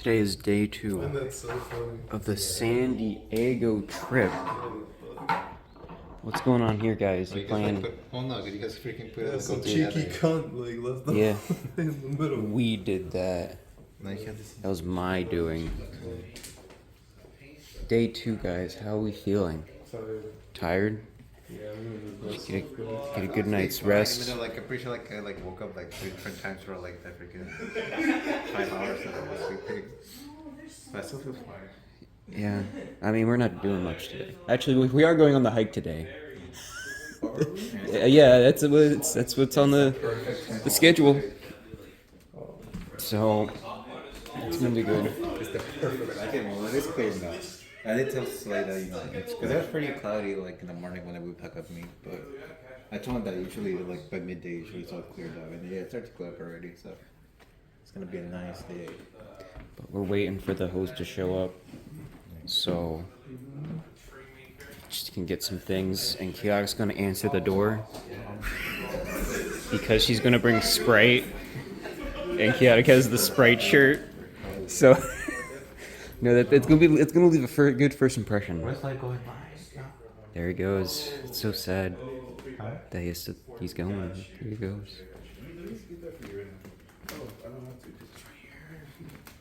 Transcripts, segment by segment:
Today is day 2 And that's so funny. of the San Diego trip. What's going on here, guys? You playing? Oh no, you guys freaking put That's a cheeky cunt, like, left them Yeah. in the middle. We did that. That That was my doing. Day 2, guys. How are we feeling? Tired? Yeah, I'm gonna just Get a good night's rest. I'm pretty sure I woke up 3 different times for that freaking 5 hours that I was sleeping. But I still feel fine. Yeah. I mean, we're not doing much today. Actually, we are going on the hike today. Yeah, that's what's on the schedule. So it's gonna be good. It's the perfect. I can well, it is clear now. I did tell Slay that it's because it was pretty cloudy in the morning when we pick up Meep, but I told him that usually by midday usually it's all cleared up, and yeah, it started to clear up already, so it's gonna be a nice day. But we're waiting for the host to show up, so just can get some things. And Kiara's gonna answer the door because she's gonna bring Sprite, and Kiara has the Sprite shirt, so. No, it's gonna leave a good first impression. Where's going by? There he goes. It's so sad that he's going. Here he goes.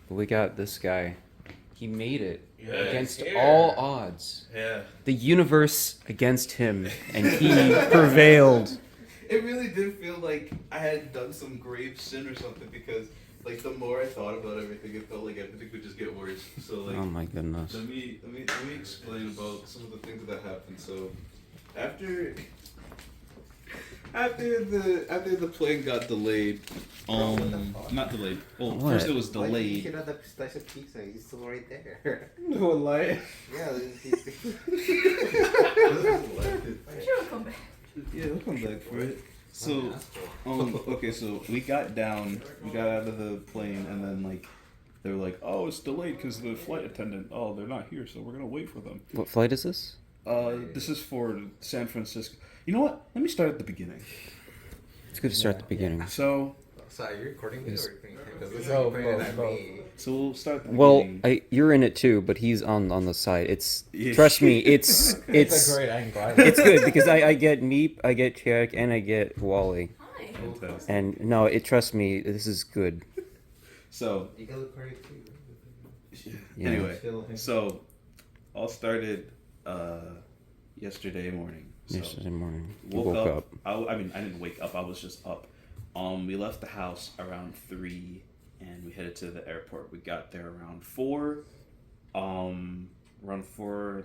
But we got this guy. He made it against all odds. Yeah. The universe against him, and he prevailed. It really did feel like I had done some grave sin or something because, the more I thought about everything, it felt like everything could just get worse. So, Oh my goodness. let me explain about some of the things that happened. So, after the plane got delayed, not delayed. Well, What? first it was Why did you delayed. get out that slice of pizza? He's still right there. No lie. Yeah, She'll come back. Yeah, we'll come back for it. So, okay, so we got out of the plane, and then they were like, oh, it's delayed because the flight attendant, they're not here, so we're gonna wait for them. What flight is this? This is for San Francisco. You know what? Let me start at the beginning. It's good to start at the beginning. So, Sorry, you're recording me or because this is No, pointed no, at no. me. so we'll start at the Well, beginning. you're in it too, but he's on the side. Yeah. Trust me, it's It's a great angle. it's good because I get Meep, I get Chad, and I get Wally. Hi. Fantastic. And no, trust me, this is good. So, You can look pretty too. Yeah. anyway, so all started yesterday morning. So, Yesterday morning, you woke woke up. I didn't wake up. I was just up. We left the house around 3, and we headed to the airport. We got there around 4. Around 4,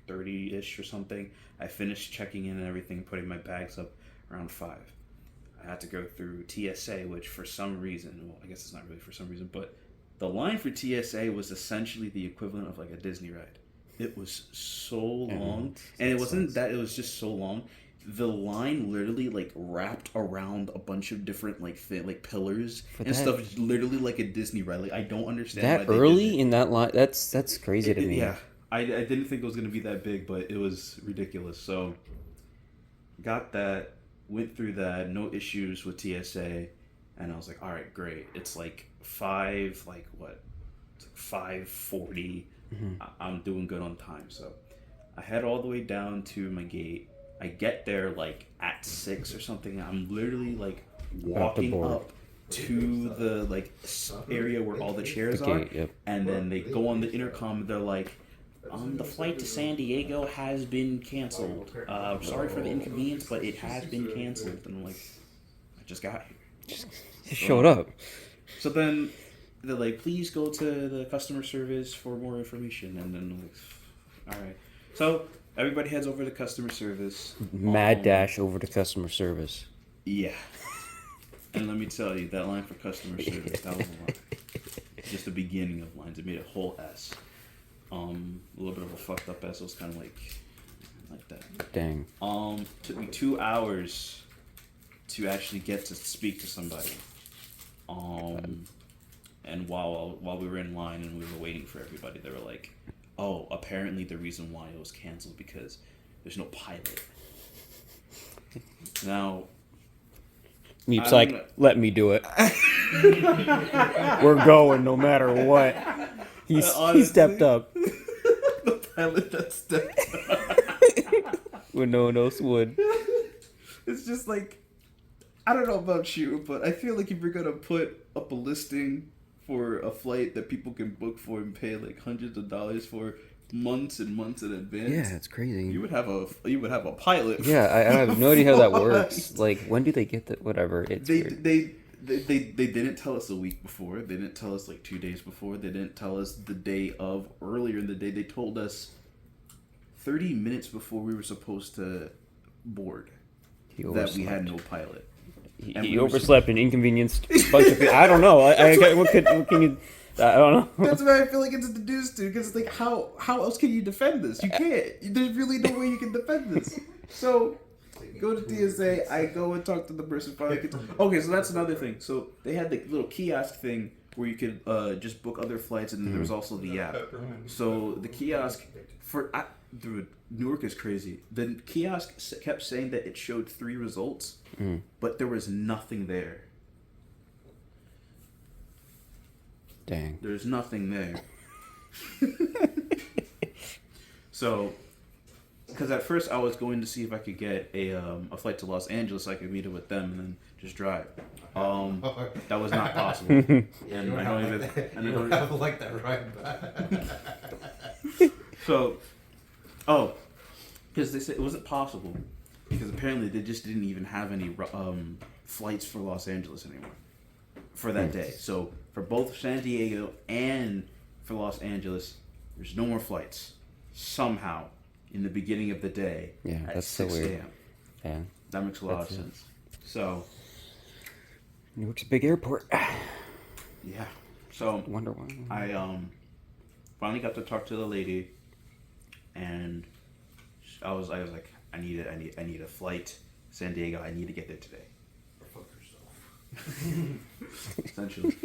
30-ish or something. I finished checking in and everything, putting my bags up around 5. I had to go through TSA, which for some reason, well, I guess it's not really for some reason, but the line for TSA was essentially the equivalent of a Disney ride. It was so long, and it wasn't that, it was just so long. The line literally wrapped around a bunch of different pillars For and that- stuff, literally like a Disney ride. I don't understand That why they early did in that line, that's crazy to me. Yeah, I didn't think it was gonna be that big, but it was ridiculous. So got that, went through that, no issues with TSA, and I was like, all right, great. It's 5:40. I'm doing good on time. So I head all the way down to my gate. I get there at 6 or something. I'm literally walking board. up to the area where all the chairs The are, gate, yep. and then they go on the intercom. And they're like, the flight to San Diego has been canceled. Sorry for the inconvenience, but it has been canceled. And I'm like, I just got here. He showed up. So then they're like, please go to the customer service for more information. And then I'm like, all right. So everybody heads over to customer service. Mad dash over to customer service. Yeah. And let me tell you, that line for customer service, that was a line. Just the beginning of lines. It made a whole S. A little bit of a fucked up S. It was kind of like that. Dang. Took me 2 hours to actually get to speak to somebody. And while we were in line and we were waiting for everybody, they were like, oh, apparently the reason why it was canceled because there's no pilot. Now, Meep's I like, don't know. let me do it. We're going no matter what. He stepped up The pilot that stepped up. when no one else would. It's just like, I don't know about you, but I feel like if you're gonna put up a listing for a flight that people can book for and pay like hundreds of dollars for months and months in advance, Yeah, it's crazy. you would have a pilot. Yeah, I have no idea how that Flight. works. Like, when do they get that? Whatever. It's weird. They didn't tell us a week before. They didn't tell us like 2 days before. They didn't tell us the day of. Earlier in the day, they told us 30 minutes before we were supposed to board He that we had overslept. no pilot. He And we were overslept and inconvenienced a bunch of people. I don't know. What can you? I don't know. That's what I feel like it's deduced to, because it's like, how else can you defend this? You can't. There's really no way you can defend this. So, go to TSA. I go and talk to the person. Okay, so that's another thing. So they had the little kiosk thing where you could just book other flights, and then there was also the app. So the kiosk dude, Newark is crazy. The kiosk kept saying that it showed 3 results, but there was nothing there. Dang. There's nothing there. So, because at first I was going to see if I could get a flight to Los Angeles so I could meet up with them and then just drive. That was not possible. And I don't even. And I don't have like that right back. So, because they said it wasn't possible, because apparently they just didn't even have any flights for Los Angeles anymore for that day. So for both San Diego and for Los Angeles, there's no more flights. Somehow, in the beginning of the day, Yeah, at that's so 6 weird. a.m. Yeah. That makes a lot of That's it. sense. So, Newark's a big airport. yeah. So Wonder why. I finally got to talk to the lady, and I was like, I need a flight, San Diego. I need to get there today. Fuck yourself. Essentially.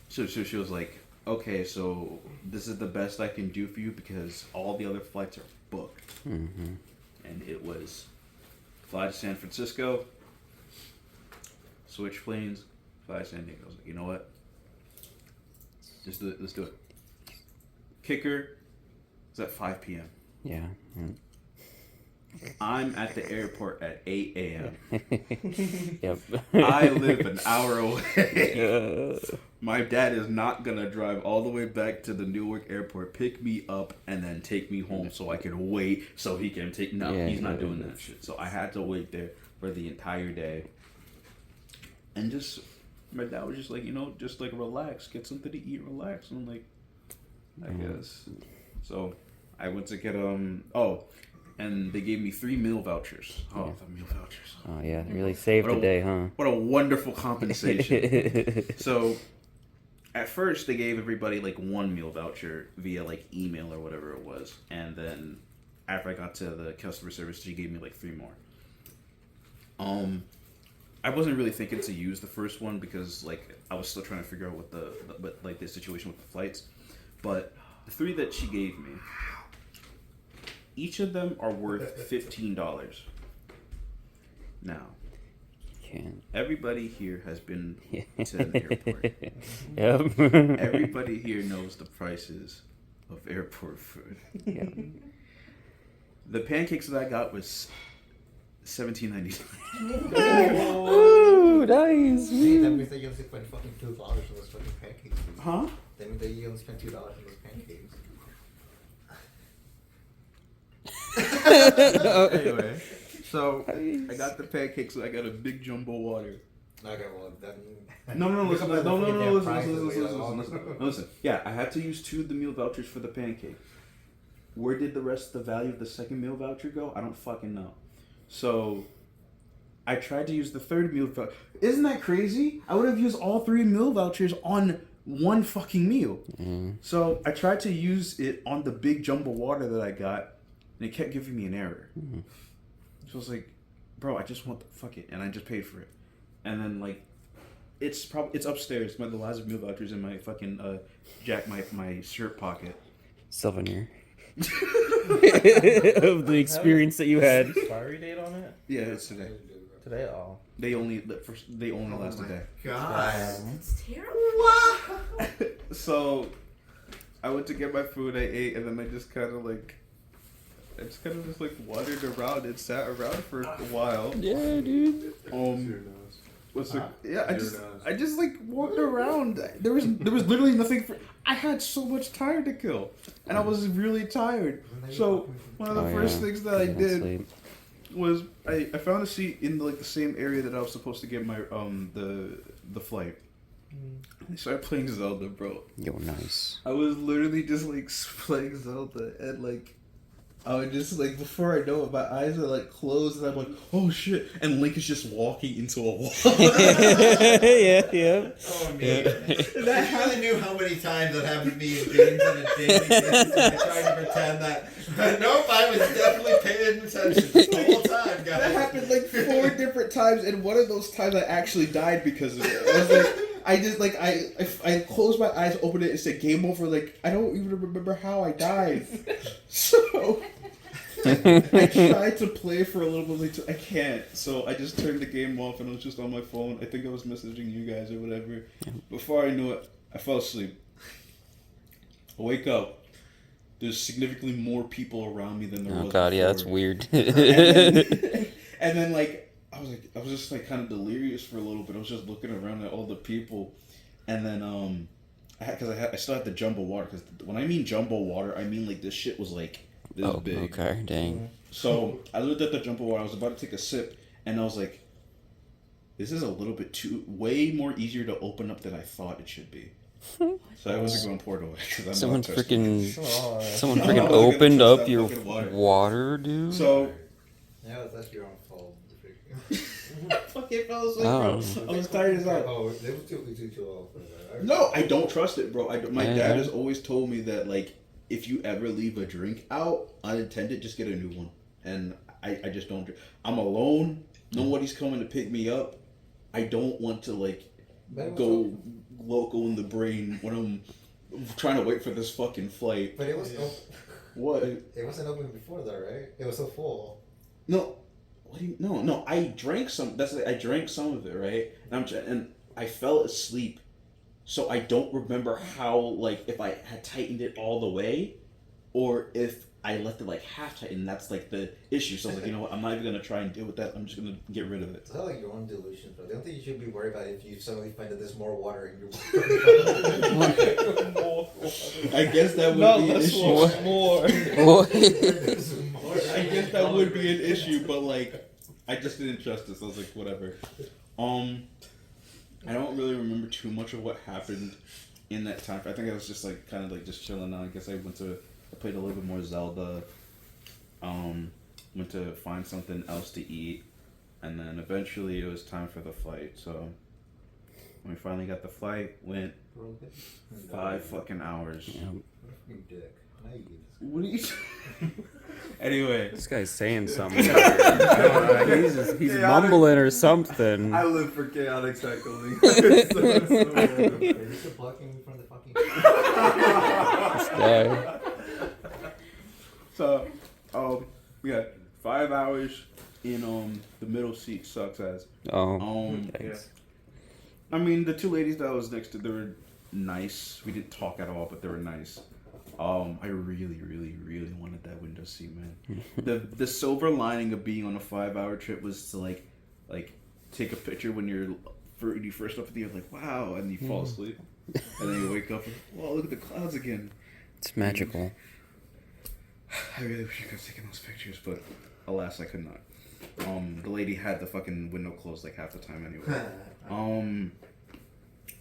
So she was like, okay, so this is the best I can do for you because all the other flights are booked. Mm-hmm. And it was fly to San Francisco, switch planes, fly to San Diego. I was like, you know what? Just do it. Let's do it. Kicker is at 5 p.m. Yeah. I'm at the airport at 8 a.m. Yep. I live an hour away. My dad is not gonna drive all the way back to the Newark airport, pick me up, and then take me home so I can wait so he can take. No, Yeah, he's not yeah, doing that shit. So I had to wait there for the entire day. And just, my dad was just like, just like relax, get something to eat, relax. And I'm like, I guess. So I went to get and they gave me 3 meal vouchers. Oh, the meal vouchers. Oh yeah, really saved the day, huh? What a wonderful compensation. So, at first they gave everybody like 1 meal voucher via like email or whatever it was, and then after I got to the customer service, she gave me like 3 more. I wasn't really thinking to use the first one because like I was still trying to figure out what the situation with the flights, but the 3 that she gave me, each of them are worth $15. Now, Can't. everybody here has been to an airport. Yep. Everybody here knows the prices of airport food. Yep. The pancakes that I got was $17.99. Ooh, nice. See, that means that you only spent fucking $2 on those fucking pancakes. Huh? That means that you only spent $2 on those pancakes. Anyway, so I got the pancakes. So I got a big jumbo water. Okay, well, then. No, listen. Look up the fucking damn prices, Listen. Yeah, I had to use 2 of the meal vouchers for the pancake. Where did the rest of the value of the second meal voucher go? I don't fucking know. So I tried to use the 3rd meal voucher. Isn't that crazy? I would have used all 3 meal vouchers on 1 fucking meal. So I tried to use it on the big jumbo water that I got, and it kept giving me an error. So I was like, bro, I just want fuck it, and I just paid for it. And then like, it's upstairs. The last meal vouchers in my fucking my shirt pocket. Souvenir. Of the experience that you had. Expiry date on it? Yeah, it's today. Today, oh. They only last a day. God. It's terrible. So I went to get my food, I ate, and then I just kind of wandered around and sat around for a while. Yeah, dude. I just like walked around. There was literally nothing I had so much time to kill, and I was really tired. So one of the first things that I did was I found a seat in like the same area that I was supposed to get my the flight. I started playing Zelda, bro. Yo, nice. I was literally just like playing Zelda, and like I would just like before I know it, my eyes are like closed, and I'm like, oh shit! And Link is just walking into a wall. yeah. Oh, man. I really knew how many times that happened to me in games on a daily basis. I tried to pretend that. Nope, I was definitely paying attention the whole time, guys. That happened like 4 different times, and one of those times I actually died because of it. I was like, I just like I closed my eyes, opened it, and said game over. Like I don't even remember how I died. So I tried to play for a little bit. I can't. So I just turned the game off, and I was just on my phone. I think I was messaging you guys or whatever. Before I knew it, I fell asleep. I wake up. There's significantly more people around me than there was. Oh god, yeah, before. that's weird. And then like I was just like kind of delirious for a little bit. I was just looking around at all the people, and then I still had the jumbo water, because when I mean jumbo water, I mean like this shit was like this big. Okay, dang. So I looked at the jumbo water. I was about to take a sip, and I was like, "This is a little bit way more easier to open up than I thought it should be." So I wasn't going to pour it away because I'm Someone not thirsty. freaking I'm gonna opened trust up that your fucking water. water, dude. So Yeah, that's your own fault. I fucking fell asleep, Oh. bro. I was tired as hell. Oh, they were too old for that. No, I don't trust it, bro. My Yeah. dad has always told me that, like, if you ever leave a drink out unattended, just get a new one. And I just don't drink. I'm alone. Nobody's coming to pick me up. I don't want to, like, go loco in the brain when I'm trying to wait for this fucking flight. But it was What? it wasn't open before that, right? It was so full. No. What do you? No. I drank some. I drank some of it, right? And I fell asleep, so I don't remember how, like, if I had tightened it all the way, or if I left it like half tightened. That's like the issue. So I was like, you know what? I'm not even gonna try and deal with that. I'm just gonna get rid of it. It's not like your own delusions, bro. I don't think you should be worried about if you suddenly find that there's more water in your I guess that would be an issue. More. I guess that would be an issue, but like, I just didn't trust this. I was like, whatever. I don't really remember too much of what happened in that time. I think I was just like kind of like just chilling out. I guess I played a little bit more Zelda. Went to find something else to eat, and then eventually it was time for the flight. So when we finally got the flight, went 5 fucking hours. Yeah. You dick. Now you get this. What are you? Anyway, This guy's saying something. He's mumbling or something. I live for chaotic cycling. Are you still blocking me from the fucking This guy. so yeah, 5 hours in the middle seat sucks ass. Oh, Yeah. I mean, the 2 ladies that I was next to, they were nice. We didn't talk at all, but they were nice. I really, really, really wanted that window seat, man. The silver lining of being on a 5-hour trip was to like take a picture when you first up at the, you're like, wow, and you fall asleep, and then you wake up and, wow, look at the clouds again. it's magical. I really wish I could have taken those pictures, but alas, I could not. The lady had the fucking window closed like half the time anyway.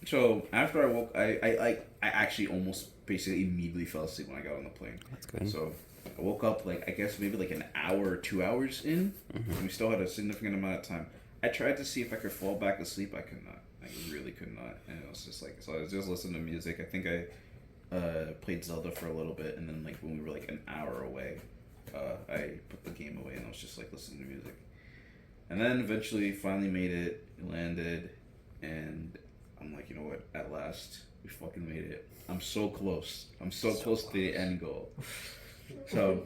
So after I woke, I actually almost basically immediately fell asleep when I got on the plane. That's good. So I woke up like, I guess maybe like an hour or 2 hours in, and we still had a significant amount of time. I tried to see if I could fall back asleep. I could not. I really could not. And it was just like, so I was just listening to music. I think I played Zelda for a little bit, and then like when we were like an hour away, I put the game away and I was just like listening to music. And then eventually finally made it, landed, and I'm like, you know what, at last, we fucking made it. I'm so close. I'm so close to the end goal. So,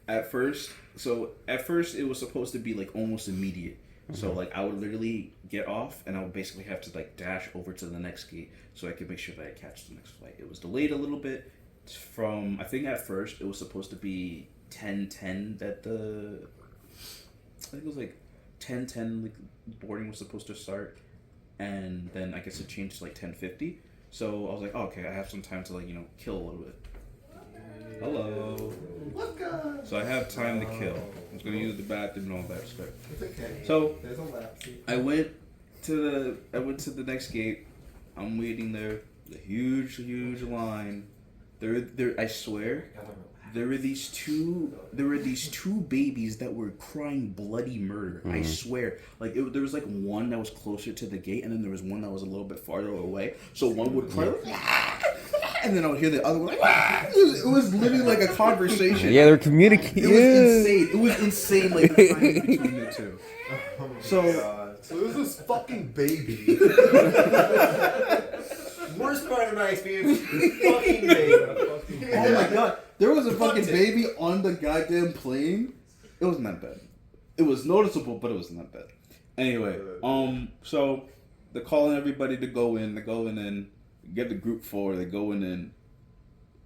At first it was supposed to be like almost immediate. So like I would literally get off and I would basically have to like dash over to the next gate so I could make sure that I catch the next flight. It was delayed a little bit from, I think at first it was supposed to be 10:10 that I think it was like 10:10 like boarding was supposed to start, and then I guess it changed to like 10:50. So I was like, oh, okay, I have some time to like, you know, kill a little bit. Hello. So I have time to kill. I was gonna use the bathroom and all that stuff. It's okay. So There's a lap seat. I went to the next gate. I'm waiting there. The huge line. There. I swear, there were these two babies that were crying bloody murder. I swear, like there was like one that was closer to the gate, and then there was one that was a little bit farther away. So one would cry, and then I would hear the other one like. It was literally like a conversation. Yeah, they're communicating. It was insane. It was insane, like the timing between the two. Oh my So- God. So it was this fucking baby. Worst part of my experience is fucking baby. Oh my god, there was a fucking baby on the goddamn plane. It wasn't that bad. It was noticeable, but it wasn't that bad. Anyway, so they're calling everybody to go in. They're going in. Get the group 4. They're going in.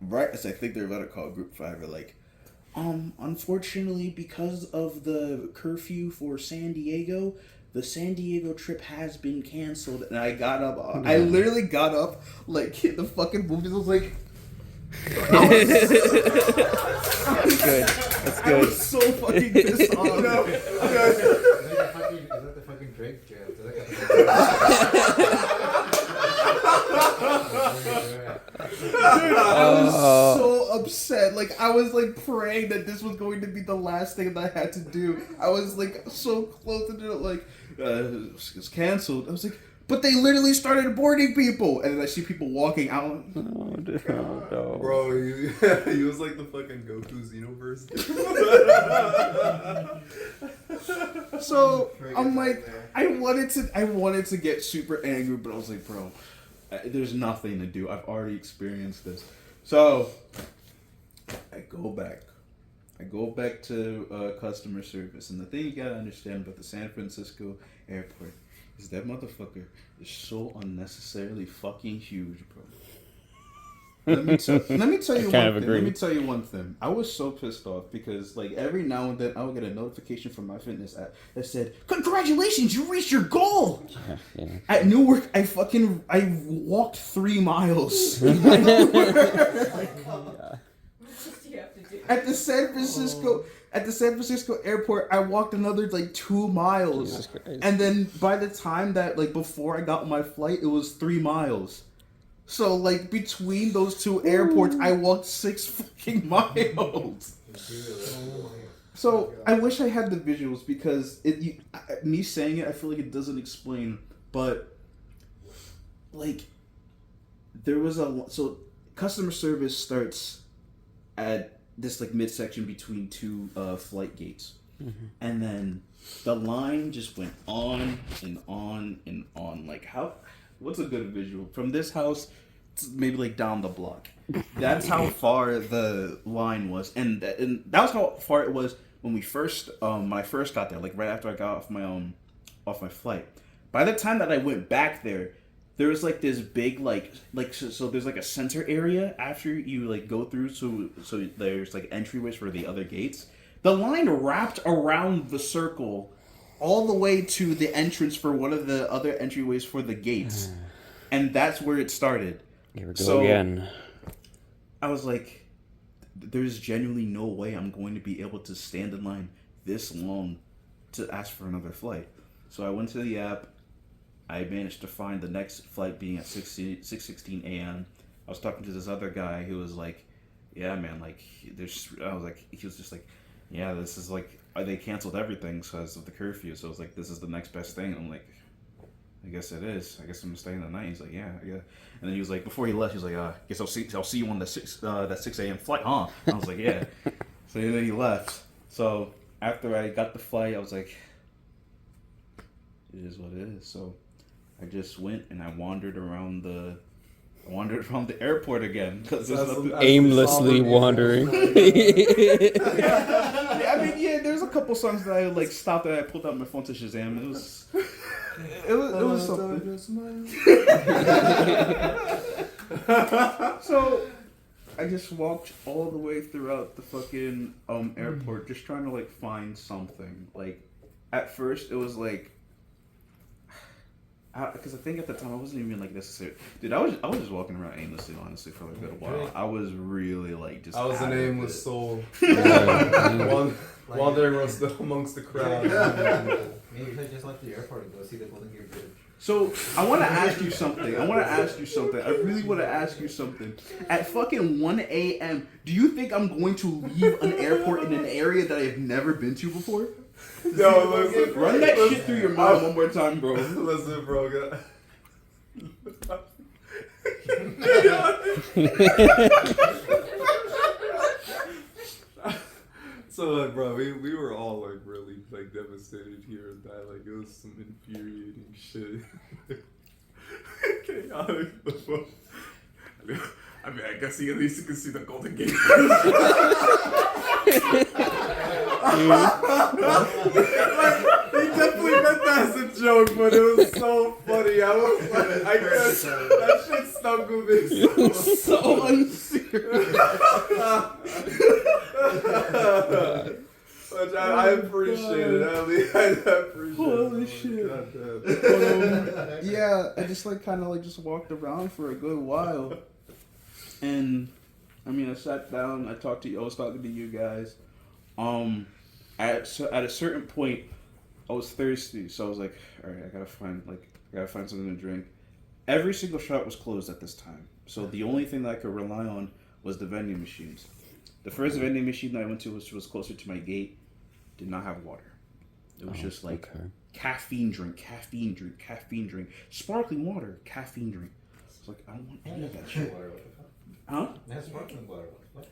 Right as I think they're about to call group 5, are like, unfortunately, because of the curfew for San Diego, the San Diego trip has been canceled. And I got up. I literally got up, like, hit the fucking movies. I was like, That's good. That's I good. was so fucking pissed off. Is that the fucking Drake I was so upset. Like, I was like praying that this was going to be the last thing that I had to do. I was like so close to it, like, it's canceled. I was like, but they literally started boarding people. And then I see people walking out. Oh, no. Bro, he was like the fucking Goku Xenoverse. So I'm like, I wanted to get super angry, but I was like, bro, there's nothing to do. I've already experienced this. So I go back to customer service, and the thing you gotta understand about the San Francisco airport is that motherfucker is so unnecessarily fucking huge, bro. Let me tell you one thing. Let me tell you one thing. I was so pissed off because like every now and then I would get a notification from my fitness app that said, "Congratulations, you reached your goal." Yeah. At Newark, I walked 3 miles. What else do you have to do? At the San Francisco airport, I walked another like 2 miles. Jesus Christ. And then by the time that like before I got on my flight, it was 3 miles. So like between those two airports, I walked 6 fucking miles. So I wish I had the visuals because me saying it, I feel like it doesn't explain. But like there was so customer service starts at this like midsection between two flight gates, and then the line just went on and on and on. Like what's a good visual from this house? To maybe like down the block. That's how far the line was, and that was how far it was when I first got there. Like right after I got off my flight. By the time that I went back there was like this big so there's like a center area after you like go through. So there's like entryways for the other gates. The line wrapped around the circle all the way to the entrance for one of the other entryways for the gates. And that's where it started. Here we go again. I was like, there's genuinely no way I'm going to be able to stand in line this long to ask for another flight. So I went to the app. I managed to find the next flight being at 6:16 a.m. I was talking to this other guy who was like, yeah, man, like, he was just like, yeah, this is like, they canceled everything because of the curfew. So I was like, this is the next best thing. And I'm like, I guess it is. I guess I'm staying the night. He's like, yeah. And then he was like, before he left, he was like, guess I'll see you on that 6 a.m. flight, huh? And I was like, yeah. So then he left. So after I got the flight, I was like, it is what it is. So I just went and I wandered around the wandered around the airport again because there's nothing. Aimlessly wandering. Yeah, I mean, yeah, there's a couple songs that I like stopped and I pulled out my phone to Shazam. It was something. So I just walked all the way throughout the fucking airport, just trying to like find something. Like at first, it was like. Because I think at the time I wasn't even like necessary. Dude, I was just walking around aimlessly, honestly, for like a good while. I was really like just. I was an aimless soul. Yeah. Wandering amongst the crowd. Maybe you should just left the airport and go see the Golden Gate Bridge. So I want to ask you something. I really want to ask you something. At fucking 1 a.m., do you think I'm going to leave an airport in an area that I've never been to before? Yo, listen. Run that shit through your mind one more time, bro. Listen, bro. So like, bro, we were all like really like devastated here and that. Like, it was some infuriating shit. Chaotic. I mean, I guess at least you can see the Golden Gate. He definitely meant that as a joke, but it was so funny. I was like, I guess that shit stuck with me So unserious. Which I appreciate it. I appreciate Holy it. shit. Goddamn. Yeah, I just like kind of like just walked around for a good while, and I mean I sat down, I talked to you, I was talking to you guys. At a certain point, I was thirsty, so I was like, all right, I gotta find something to drink. Every single shop was closed at this time, so the only thing that I could rely on was the vending machines. The first vending machine that I went to was closer to my gate. Did not have water. It was just like caffeine drink, sparkling water, caffeine drink. I was like, I don't want any of that shit. Huh? That's sparkling water. What?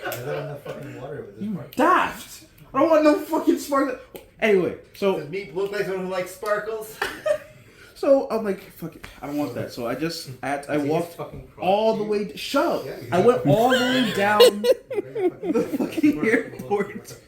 I don't have fucking water with this You sparkling. daft! I don't want no fucking sparkling. Anyway, so Does Meep look like someone who likes sparkles? So I'm like, fuck it, I don't want that. So I walked all the way. Shut up! I went all the way down the fucking airport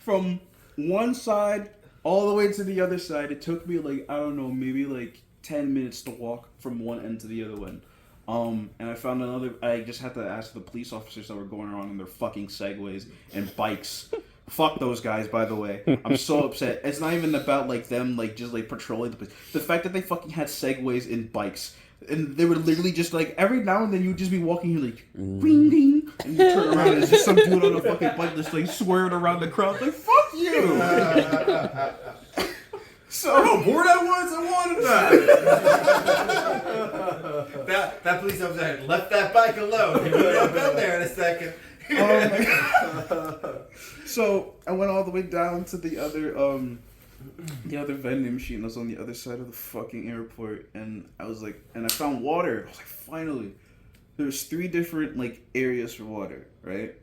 from one side all the way to the other side. It took me like I don't know, maybe like 10 minutes to walk from one end to the other one. And I found another. I just had to ask the police officers that were going around in their fucking Segways and bikes. Fuck those guys, by the way. I'm so upset. It's not even about like them like just like patrolling the place. The fact that they fucking had Segways and bikes, and they were literally just like every now and then you'd just be walking here like ring ding, and you turn around and there's just some dude on a fucking bike just like swearing around the crowd like fuck you. So How bored I was, I wanted that. That police officer had left that bike alone. He would have been there in a second. So I went all the way down to the other vending machine that was on the other side of the fucking airport, and I was like, and I found water. I was like, finally. There's 3 different like areas for water, right?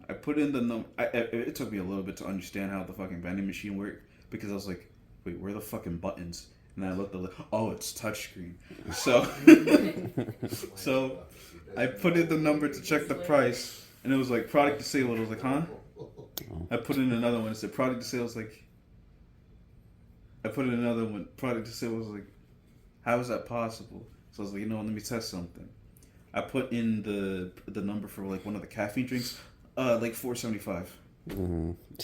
I put in the number. It took me a little bit to understand how the fucking vending machine worked because I was like, wait, where are the fucking buttons? And I looked, like, oh, it's touchscreen. So, so I put in the number to check the price. And it was like product disabled. I was like, huh? I put in another one. It said product disabled. I was like, I put in another one. Product disabled. I was like, how is that possible? So I was like, you know what, let me test something. I put in the number for like one of the caffeine drinks, like $4.75.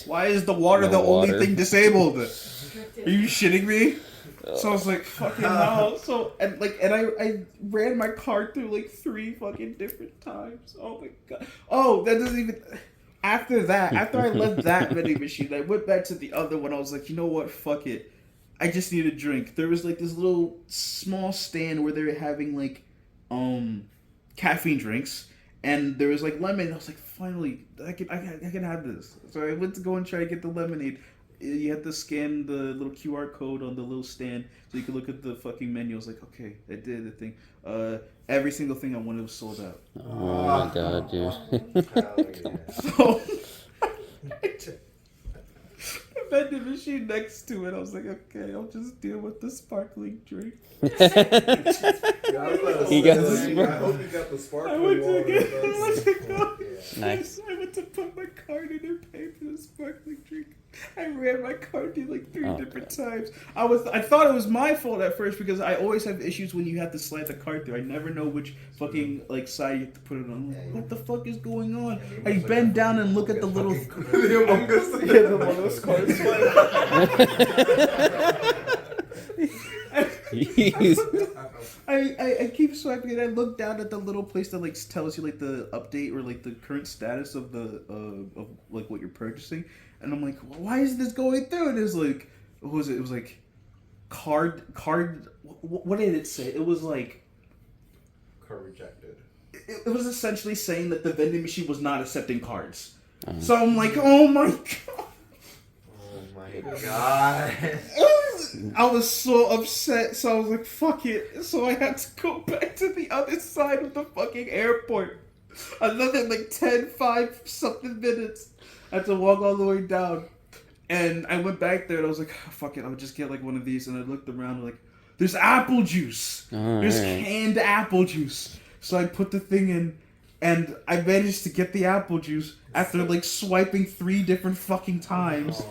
Why is the water the only thing disabled? Are you shitting me? So I was like, fucking hell. So and I ran my card through like 3 fucking different times. Oh my god. Oh, that doesn't even. After I left that vending machine, I went back to the other one. I was like, you know what? Fuck it. I just need a drink. There was like this little small stand where they were having like caffeine drinks, and there was like lemonade. I was like, finally, I can have this. So I went to go and try to get the lemonade. You had to scan the little QR code on the little stand so you could look at the fucking menu. I was like, okay, I did the thing. Every single thing I wanted was sold out. Oh my god, dude. So vending machine next to it. I was like, okay, I'll just deal with the sparkling drink. Yeah, I was about to He say, got the I hope you got the I sparkling went to water. get Nice. I went to put my card in and pay for the sparkling drink. I ran my card in like three different times. I thought it was my fault at first because I always have issues when you have to slide the card through. I never know which fucking like side you have to put it on. I'm like, what the fuck is going on? I bend down and look at the little The Among Us. yeah, the Among Us cards. I keep swiping and I look down at the little place that like tells you like the update or like the current status of the of like what you're purchasing, and I'm like, well, why is this going through? And it's like, what was it? It was like card. What did it say? It was like Card rejected. it was essentially saying that the vending machine was not accepting cards. So I'm like, oh my god. Oh my god. I was so upset, so I was like, fuck it. So I had to go back to the other side of the fucking airport. Another like 5 something minutes. I had to walk all the way down. And I went back there and I was like, fuck it, I'll just get like one of these. And I looked around and like, there's apple juice. There's canned apple juice. So I put the thing in and I managed to get the apple juice after like swiping 3 different fucking times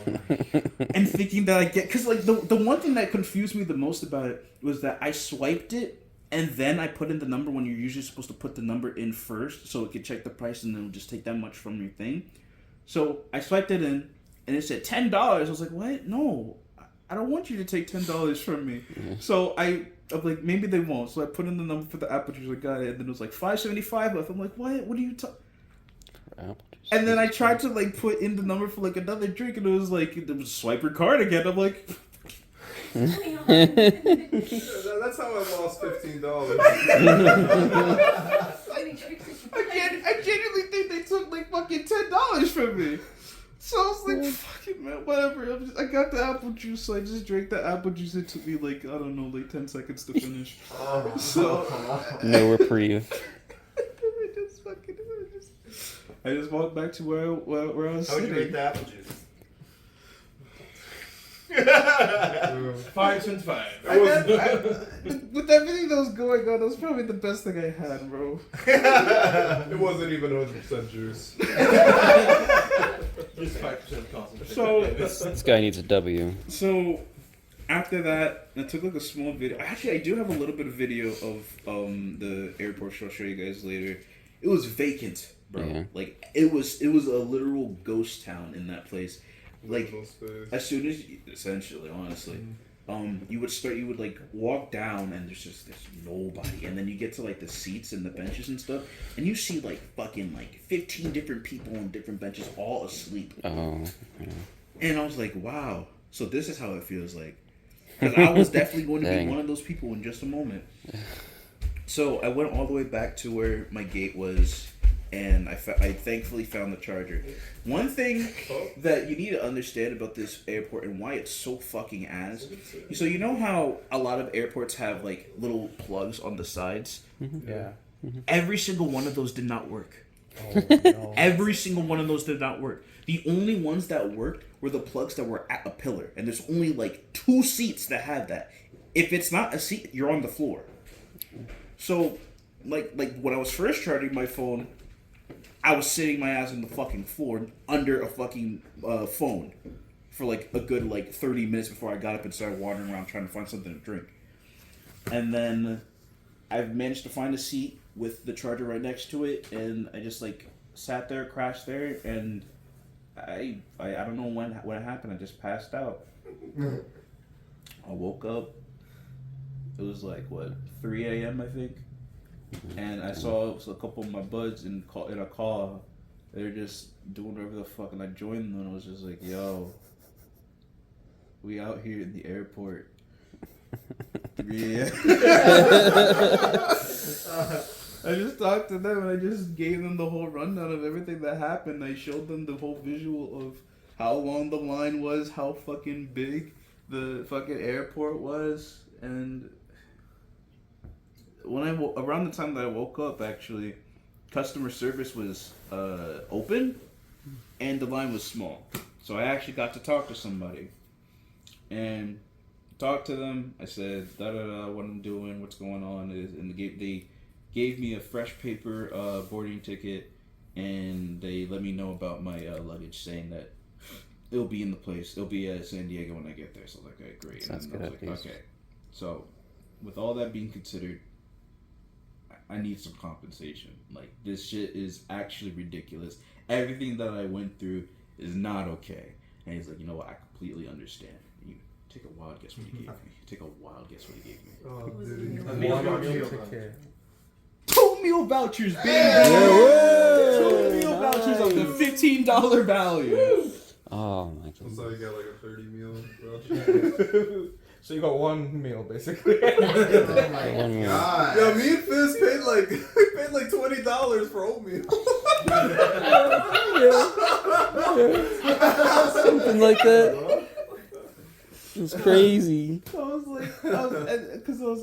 and thinking that I get, because like the one thing that confused me the most about it was that I swiped it and then I put in the number when you're usually supposed to put the number in first so it could check the price and then it'll just take that much from your thing. So I swiped it in and it said $10. I was like, what? No, I don't want you to take $10 from me. So I'm like, maybe they won't. So I put in the number for the apple juice. I got it, and then it was like $5.75 left. I'm like, what? What are you talking? And then I tried to like put in the number for like another drink, and it was like it was swipe your card again. I'm like, That's how I lost $15. I genuinely think they took like fucking $10 from me. So I was like, fucking man, whatever. I got the apple juice, so I just drank the apple juice. It took me like, I don't know, like 10 seconds to finish. So No reprieve. I just walked back to where I was How'd you sitting. rate the apple juice? 5.5. With everything that was going on, that was probably the best thing I had, bro. It wasn't even 100% juice. Just 5% concentration. So, This guy needs a W. so after that, I took like a small video. Actually, I do have a little bit of video of the airport. I'll show you guys later. It was vacant, bro. Yeah. Like it was a literal ghost town in that place. Like as soon as essentially, honestly, you would like walk down and there's nobody, and then you get to like the seats and the benches and stuff, and you see like fucking like 15 different people on different benches all asleep. Oh. Yeah. And I was like, wow. So this is how it feels like. Because I was definitely going to be Dang. one of those people in just a moment. So I went all the way back to where my gate was, and I thankfully found the charger. One thing that you need to understand about this airport and why it's so fucking ass. So you know how a lot of airports have like little plugs on the sides? Yeah. Every single one of those did not work. Oh, no. Every single one of those did not work. The only ones that worked were the plugs that were at a pillar. And there's only like 2 seats that had that. If it's not a seat, you're on the floor. So, like when I was first charging my phone, I was sitting my ass on the fucking floor under a fucking phone for like a good like 30 minutes before I got up and started wandering around trying to find something to drink. And then I've managed to find a seat with the charger right next to it, and I just like sat there, crashed there, and I don't know when it happened. I just passed out. I woke up. It was like what 3 a.m. I think, and I saw a couple of my buds in a call. They're just doing whatever the fuck, and I joined them, and I was just like, "Yo, we out here in the airport." 3 a.m. I just talked to them and I just gave them the whole rundown of everything that happened. I showed them the whole visual of how long the line was, how fucking big the fucking airport was, and when around the time that I woke up, actually, customer service was open and the line was small. So I actually got to talk to somebody. And talked to them. I said, what I'm doing, what's going on. And they gave me a fresh paper boarding ticket. And they let me know about my luggage, saying that it'll be in the place. It'll be at San Diego when I get there. So I was like, okay, great. Sounds and good. I was like, okay. So with all that being considered, I need some compensation. Like, this shit is actually ridiculous. Everything that I went through is not okay. And he's like, you know what? I completely understand. You take a wild guess what he gave me. Take a wild guess what he gave me. Oh, Was dude. it A meal meal voucher? 2 meal vouchers, baby. Whoa. 2 meal vouchers of the $15 value. Oh my god. So you got like a 30 meal voucher. So you got one meal basically. Oh my One meal. god. Yeah, me and Fizz paid like $20 for oatmeal. Something like that. It's crazy. I was like,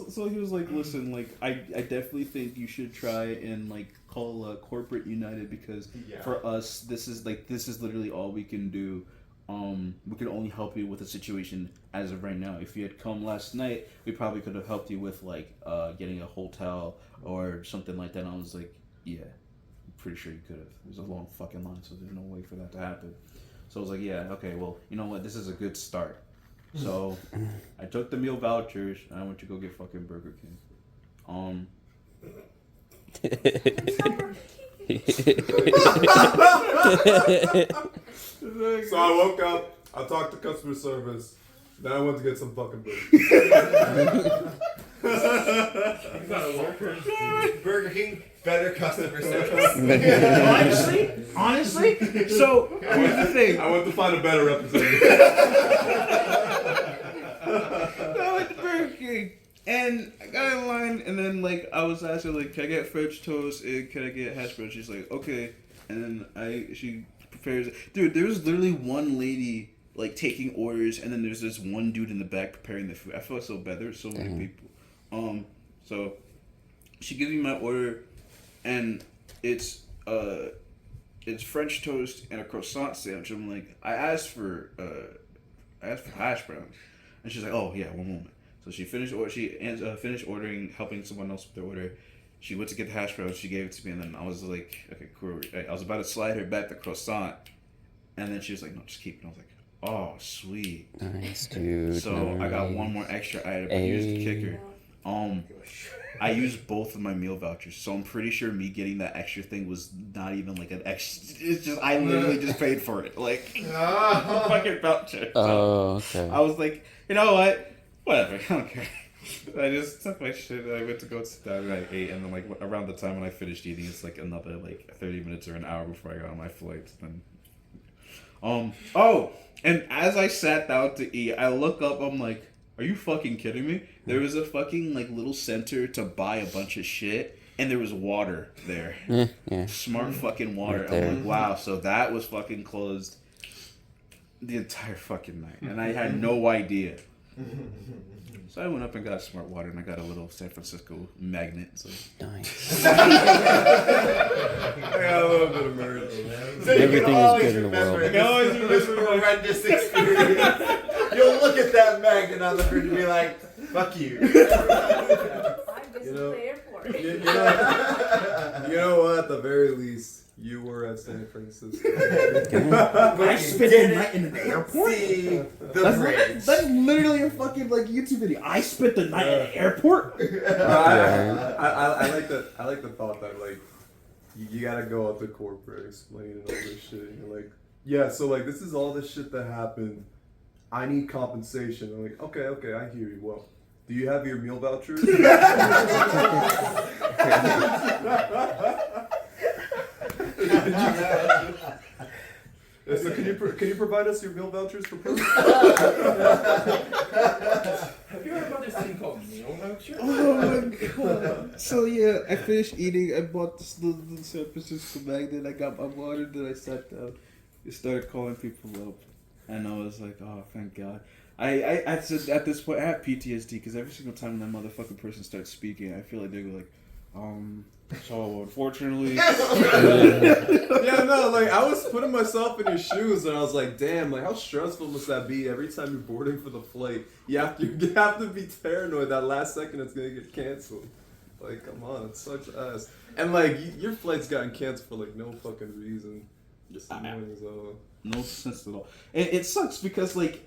so he was like, listen, like, I definitely think you should try and like call Corporate United, because for us, this is literally all we can do. We can only help you with the situation as of right now. If you had come last night, we probably could have helped you with like getting a hotel or something like that. And I was like, yeah, I'm pretty sure you could have. It was a long fucking line, so there's no way for that to happen. So I was like, yeah, okay, well, you know what? This is a good start. So I took the meal vouchers and I went to go get fucking Burger King. So I woke up, I talked to customer service, then I went to get some fucking burgers. Burger King, better customer service. Honestly, so here's the thing. I went to find a better representative. I went to Burger King and I got in line, and then like I was asking like, can I get French toast and can I get hash browns? She's like, okay, and then she prepares. Dude, there was literally one lady like taking orders, and then there's this one dude in the back preparing the food. I felt so bad. There were so many people. So she gives me my order, and it's French toast and a croissant sandwich. I'm like, I asked for hash browns, and she's like, oh yeah, one moment. So she finished ordering, helping someone else with their order. She went to get the hash browns. She gave it to me, and then I was like, okay, cool. I was about to slide her back the croissant, and then she was like, no, just keep it. And I was like, oh, sweet. Nice, dude. So I got one more extra item. But here's the kicker. I used both of my meal vouchers, so I'm pretty sure me getting that extra thing was not even like an extra. It's just I literally just paid for it, like fucking voucher. Oh, okay. I was like, you know what? Whatever, I don't care. I just took my shit and I went to go sit down and I ate, and then like around the time when I finished eating, it's like another like 30 minutes or an hour before I got on my flight. Then, and as I sat down to eat, I look up. I'm like, are you fucking kidding me? There was a fucking like little center to buy a bunch of shit, and there was water there. Yeah. Smart fucking water. Right there. I'm like, wow. So that was fucking closed the entire fucking night, and I had no idea. So I went up and got smart water, and I got a little San Francisco magnet. So. Nice. I got a little bit of merch. Everything is good in the world. I can always remember this horrendous experience. You'll look at that magnet on the fridge and be like, fuck you. I just know- at the airport. You know what? At the very least, you were at San Francisco. I spent the night in an airport? See the bridge. That's literally a fucking like YouTube video. I spent the night at an airport. I like the thought that like you gotta go out to corporate explaining all this shit. And you're like, yeah, so like this is all this shit that happened. I need compensation. I'm like, okay, I hear you. Well, do you have your meal vouchers? So can you provide us your meal vouchers for proof? Have you heard about this thing called meal voucher? Oh my god. So yeah, I finished eating. I bought this little San Francisco magnet. I got my water. Then I sat down. I started calling people up, and I was like, oh, thank God. I said at this point I have PTSD because every single time that motherfucking person starts speaking, I feel like they go like, So unfortunately, Yeah, no, like I was putting myself in your shoes, and I was like, damn, like how stressful must that be every time you're boarding for the flight? You have to be paranoid that last second it's gonna get canceled. Like, come on, it sucks ass. And like your flight's gotten canceled for like no fucking reason. Just annoying as hell. no sense at all. It sucks because like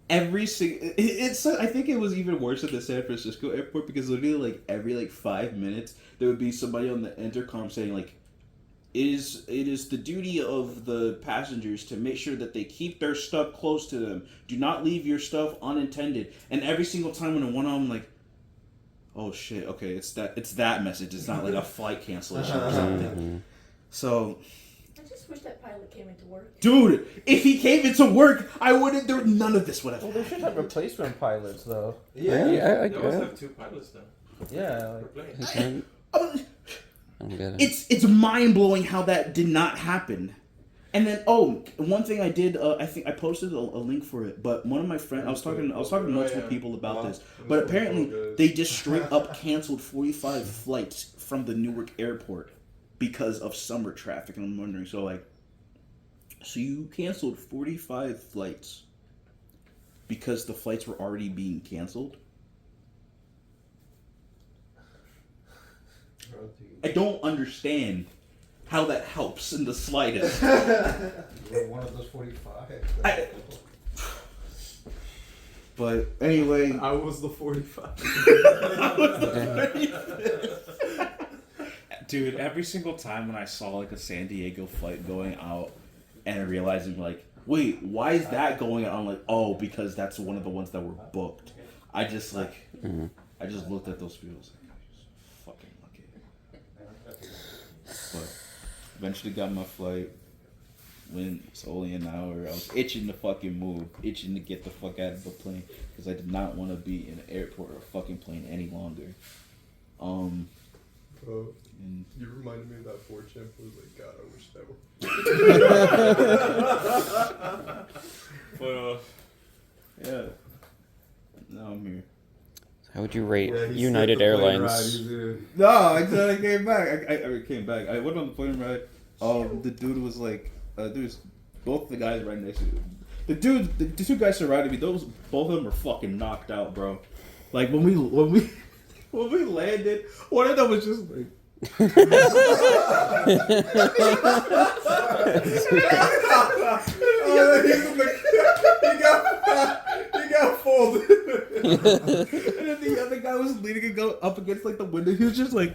every single, I think it was even worse at the San Francisco airport because literally like every like 5 minutes there would be somebody on the intercom saying like, it is the duty of the passengers to make sure that they keep their stuff close to them. Do not leave your stuff unattended. And every single time when one of them like, oh shit, okay, it's that message. It's not like a flight cancellation or something. So, I just wish that pilot came into work. dude, if he came into work, I wouldn't. None of this would have Well, they happened. should have replacement pilots though. Yeah, They also have 2 pilots now. Yeah, Per like, plane. I don't get it. It's mind blowing how that did not happen. And then one thing I did, I think I posted a link for it. But one of my friends, I was talking to multiple people about this. But apparently they just straight up canceled 45 flights from the Newark airport because of summer traffic. And I'm wondering, so you canceled 45 flights because the flights were already being canceled? I don't understand how that helps in the slightest. You're one of those 45. But anyway, I was the 45. dude, every single time when I saw like a San Diego flight going out and realizing like, wait, why is that going out? I'm like, oh, because that's one of the ones that were booked. I just like, I just looked at those people. I was like, fucking lucky. But eventually got my flight. When it's only an hour, I was itching to fucking move, itching to get the fuck out of the plane because I did not want to be in an airport or a fucking plane any longer. Bro, you reminded me of that 4chan was like, God, I wish that were. But yeah. Now I'm here. How would you rate Yeah, he United skipped the plane Airlines? ride, he's in. No, I came back. I came back. I went on the plane ride. The dude was like, there's both the guys right next to me. The 2 guys surrounded me. Both of them were fucking knocked out, bro. Like when we landed, one of them was just like. He got folded. And then the other guy was leaning and go up against like the window. He was just like,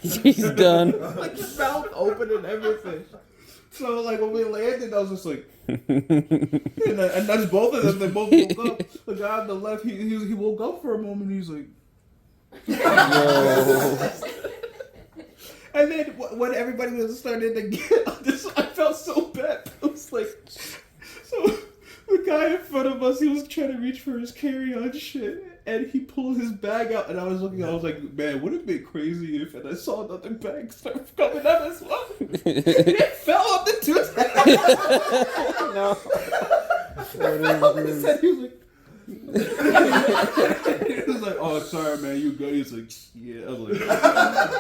He's done. like his mouth open and everything. So like when we landed, I was just like, and that's both of them. They both woke up. The guy on the left, he woke up for a moment. He's like, and then when everybody was starting to get on this, I felt so bad. It was like, so the guy in front of us, he was trying to reach for his carry-on shit, and he pulled his bag out, and I was looking, I was like, man, would it have been crazy if, and I saw another bag start coming out as well. It fell on the tooth. No. Fell on his head. He was like, he was like, oh, sorry, man, you good? He was like, yeah. I was like,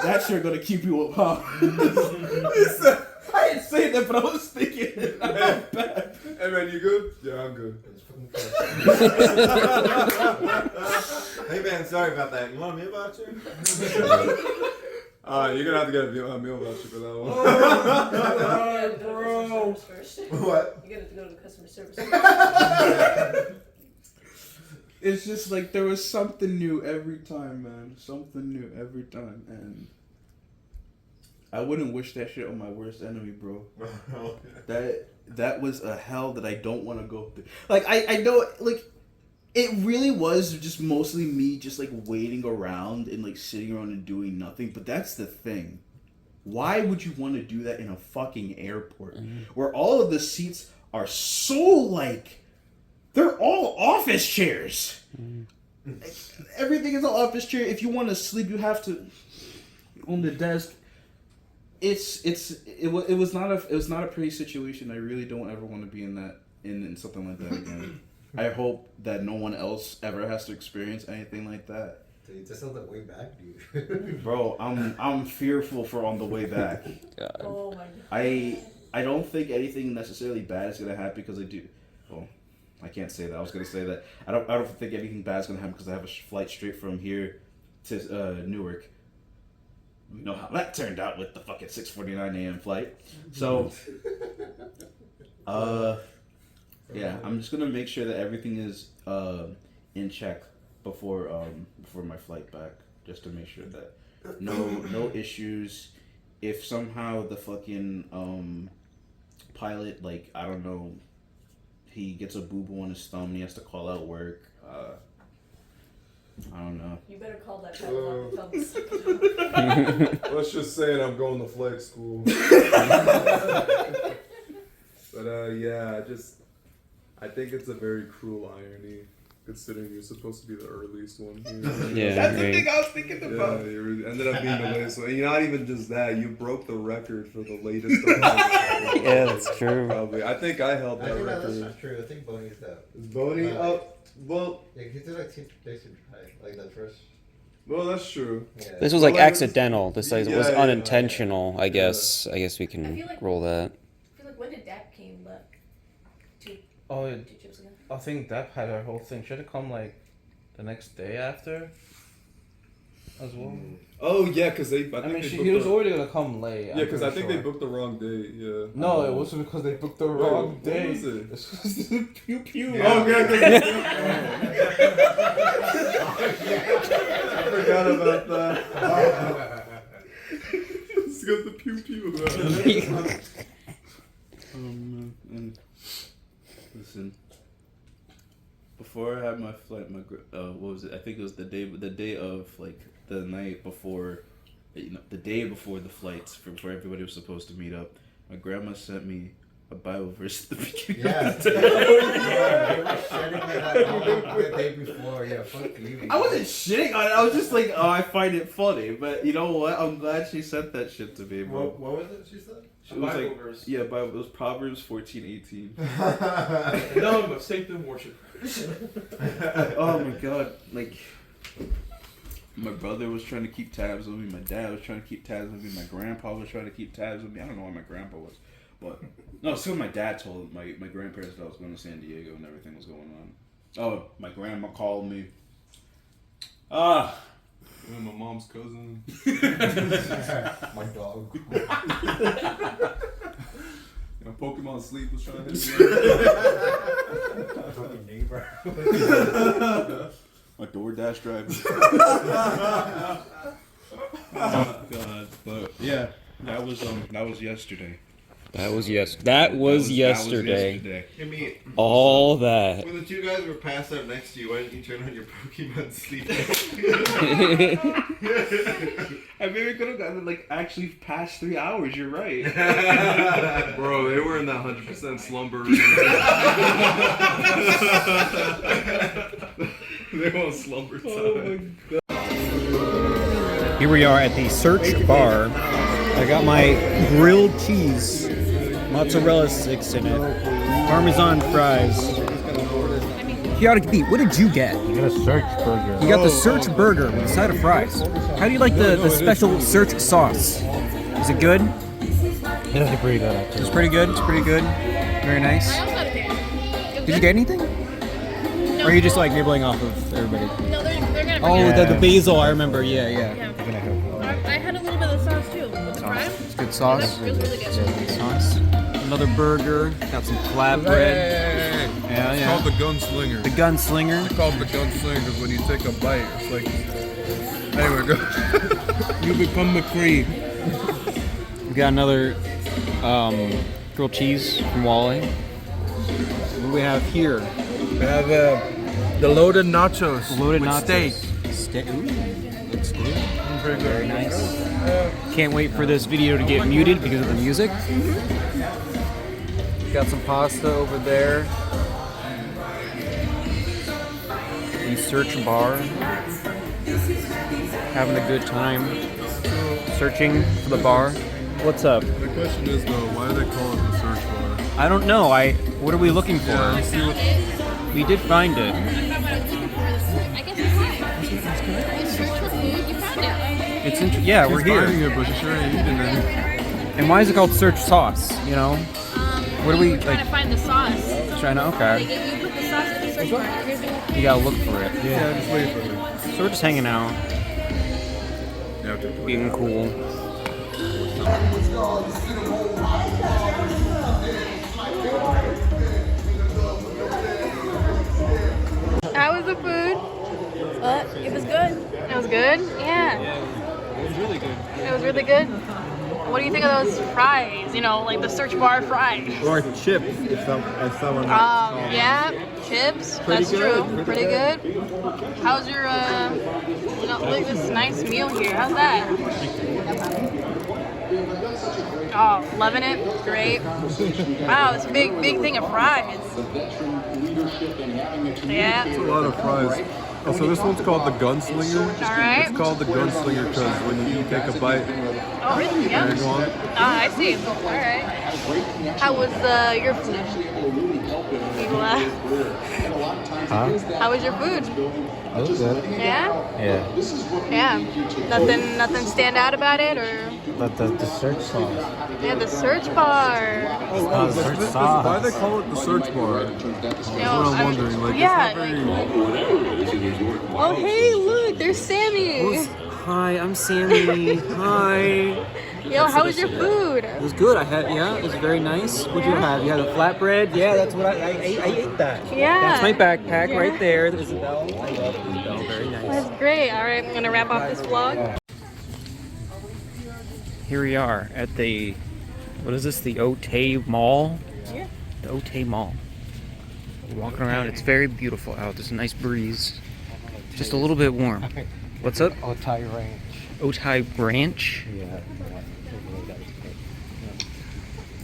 that sure gonna keep you up, huh? He said, I didn't say that, but I was thinking, I'm not bad. Hey man, you good? Yeah, I'm good. Hey man, sorry about that. You want a meal voucher? You're gonna have to get a meal voucher for that one. Bro. What? You gotta go to the customer service first. It's just like there was something new every time, man. Something new every time, and I wouldn't wish that shit on my worst enemy, bro. That was a hell that I don't want to go through. Like I know, like it really was just mostly me just like waiting around and like sitting around and doing nothing. But that's the thing. Why would you want to do that in a fucking airport where all of the seats are so like they're all office chairs? Everything is an office chair. If you want to sleep, you have to on the desk. It was not a pretty situation. I really don't ever want to be in that in something like that again. I hope that no one else ever has to experience anything like that. Dude, just on the way back, dude. Bro, I'm fearful for on the way back. God. Oh my god. I don't think anything necessarily bad is gonna happen because I do. Well, I can't say that. I was gonna say that I don't think anything bad is gonna happen because I have a flight straight from here to Newark. We know how that turned out with the fucking 6:49 a.m. flight. So, yeah, I'm just gonna make sure that everything is in check before my flight back, just to make sure that no issues. If somehow the fucking pilot, like, I don't know, he gets a boo-boo on his thumb and he has to call out work, I don't know. You better call that pilot up and tell him. Let's just say I'm going to flight school. But yeah, I think it's a very cruel irony, considering you're supposed to be the earliest one here. Yeah, That's the right. thing I was thinking Yeah, about. you ended up being the latest one. And you're not even just that, you broke the record for the latest. Yeah, that's true. Probably. I think I held I that think that's record. not true. I think Boney's that. Is Boney up? Well, Yeah, he did like 2 days to try, like that first. well, that's true. Yeah. This was like Well, like, accidental. This was yeah, yeah, unintentional. I yeah. guess we I feel can like- roll that. I feel like when did that came like Oh, 2 trips ago? I think that had our whole thing. Should have come like the next day after, as well. Oh yeah, because they. I mean, they he booked was the- already gonna come late. Yeah, because I think they booked. booked the wrong date. Yeah. No, it wasn't because they booked the wrong what day. was it? This was the pew pew. Oh, I forgot about that. Let's get the pew pew. And listen, before I had my flight, what was it? I think it was the day of, like, the night before, the day before the flights, where everybody was supposed to meet up. My grandma sent me a Bible verse at the beginning. Yeah. Of the day. Yeah, you were shitting on that all the day before. Yeah, fuck you. I wasn't shitting on it. I was just like, oh, I find it funny. But you know what? I'm glad she sent that shit to me, bro. What was it she said? It was like, yeah, Bible. It was Proverbs 14:18. No, but faith and worship. Oh my god, like, my brother was trying to keep tabs on me, my dad was trying to keep tabs on me, my grandpa was trying to keep tabs on me. I don't know why my grandpa was, but no, so my dad told my grandparents that I was going to San Diego and everything was going on. Oh, my grandma called me. And my mom's cousin. My dog. You know, Pokemon Sleep was trying to hit me. Fucking neighbor. My DoorDash driver. Oh god, but yeah, that was yesterday. That was yesterday. I mean, All that. when the two guys were passed out next to you, why didn't you turn on your Pokemon Sleep? I mean, we could have gotten like actually past 3 hours. You're right. Bro, they were in that 100% slumber. They want slumber time. Here we are at the Search Bar. I got my grilled cheese, mozzarella sticks in it, Parmesan fries. Chaotic Beat, what did you get? You got a search burger. You got the Search Burger with a side of fries. How do you like the special Search sauce? Is it good? It's actually pretty good, actually. It's pretty good. It's pretty good. Very nice. I also got a pan. Did you get anything? No. Or are you just like nibbling off of everybody? No, they're gonna bring Oh, it. the basil, I remember. Yeah. Yeah. I had a little bit of sauce too. With the fry. It's good sauce. It was really good. Sauce. Another burger. Got some flatbread. Yeah, It's called the Gunslinger. The Gunslinger. It's called the Gunslinger because when you take a bite, it's like. Anyway, go. You become McCree. We got another grilled cheese from Wally. What do we have here? We have the loaded nachos. Loaded with nachos. steak. Steak. Ooh, looks good. Very nice. Can't wait for this video to get muted because of the music. Got some pasta over there. The Search Bar. Having a good time. Searching for the bar. What's up? The question is though, why do they call it the Search Bar? I don't know. What are we looking for? Yeah, let's see what. We did find it. I found what I was looking for. I guess it's fine. It's yeah, we're here. It, but you sure ain't eating any. And why is it called search sauce? You know? What do we Trying to like? find the sauce. Trying to Like, okay. you put the sauce in the search bar. Here's the You gotta look for it. Yeah, just wait for me. So we're just hanging out, being cool. How was the food? It was good. It was good? Yeah. It was really good. It was really good. What do you think of those fries? You know, like the search bar fries. Or chips, if someone Yeah, chips. Pretty That's good, true. Pretty good. How's your, you know, look at this nice meal here. How's that? Oh, loving it. Great. Wow, this big thing of fries. Yeah. It's a lot of fries. Oh, so this one's called the Gunslinger. All right. It's called the Gunslinger because when you take a bite, Oh, really? Yeah. there you go on. Ah, I see. All right. How was your food? Huh? How was your food? That was good. Yeah? Yeah. Yeah. Nothing stand out about it, or? But the search sauce. Yeah, the search bar. Oh, the search sauce. Why do they call it the search bar? That's You what I'm wondering. Like, yeah. it's not very... Oh, hey, look, there's Sammy. Hi, I'm Sammy. Hi. Yo, how was your food? It was good. It was very nice. What'd you have? You had a flatbread? Yeah, that's what I ate that. Yeah. That's my backpack Yeah. right there. There's Isabel. I love Isabel. Very nice. That's great. All right, I'm gonna wrap up this vlog. Here we are at the, what is this? The Otay Mall? Yeah. The Otay Mall. We're walking around. It's very beautiful out. There's a nice breeze. Just a little bit warm. What's up? Otay Ranch. Otay Branch? Yeah.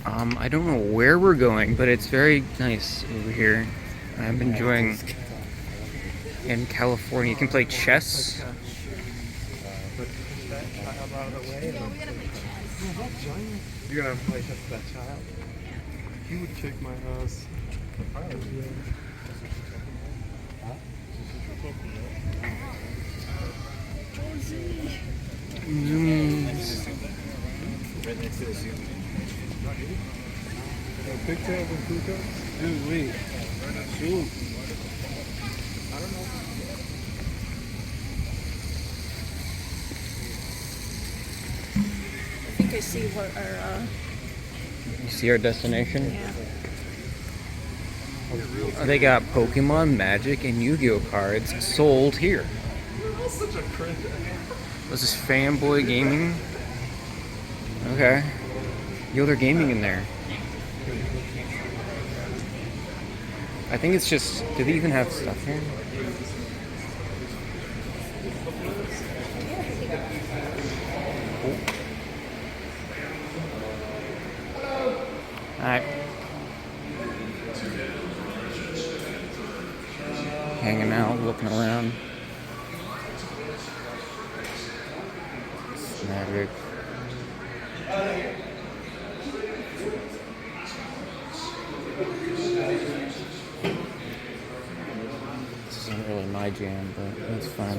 I don't know where we're going, but it's very nice over here. I'm enjoying in California. You can play chess. You're gonna play chess with that child? He would kick my ass. Pigtails and Kuka? Dude, wait. Shoot. I don't know. I think I see what our, You see our destination? yeah. They got Pokemon, Magic, and Yu-Gi-Oh cards sold here. Such a cringe. Was this Fanboy Gaming? Okay. Yo, they're gaming in there. I think it's just, do they even have stuff here? Alright. Hanging out, looking around. Magic. This isn't really my jam, but it's fun.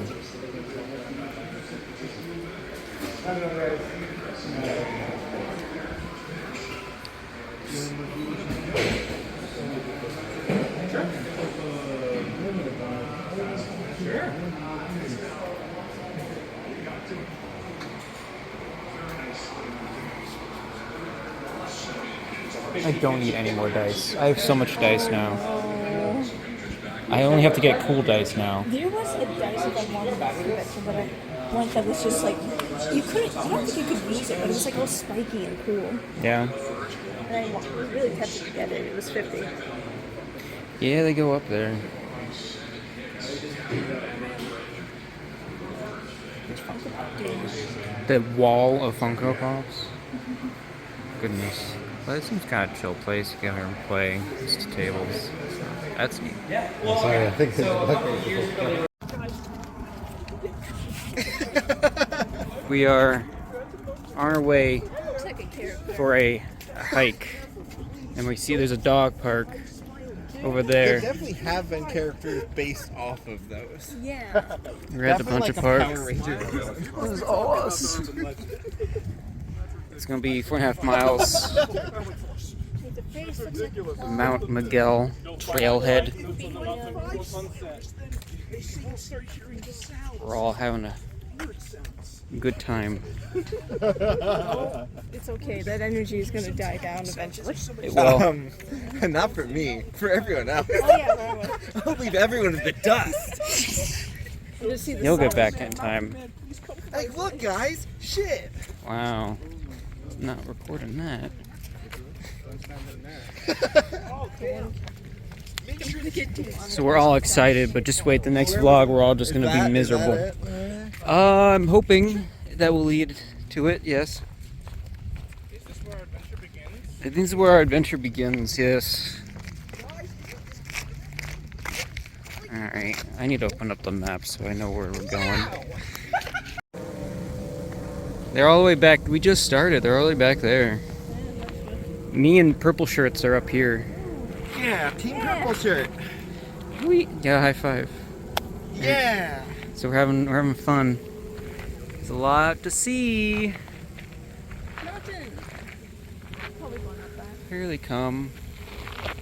I don't need any more dice. I have so much dice now. I only have to get cool dice now. There was a dice if I wanted that collection, but I went that was just like you couldn't. I don't think you could use it, but it was like all spiky and cool. Yeah. And I was really tempted to get it. It was 50. Yeah, they go up there. The wall of Funko Pops. Goodness. Well, it seems kind of chill place to get here and play. Just tables. That's neat. Sorry, I think We are on our way for a hike. And we see there's a dog park over There there. definitely have been characters based off of those. Yeah. We're at the bunch of parks. This is all us. It's gonna be 4.5 miles. Mount Miguel Trailhead. We're all having a good time. It's okay. That energy is going to die down eventually. It will. Not for me, for everyone else. Oh, yeah, I'll leave everyone in the dust. You'll get back in time. Hey, look, guys, shit. Wow. Not recording that. So we're all excited, but just wait. The next vlog, we're all just gonna be miserable. I'm hoping that will lead to it. Yes. I think this is where our adventure begins. Yes. All right. I need to open up the map so I know where we're going. They're all the way back. We just started. They're all the way back there. Me and purple shirts are up here. Yeah, Team Purple Shirt. Yeah, high five. Yeah. So we're having fun. There's a lot to see. Here they come.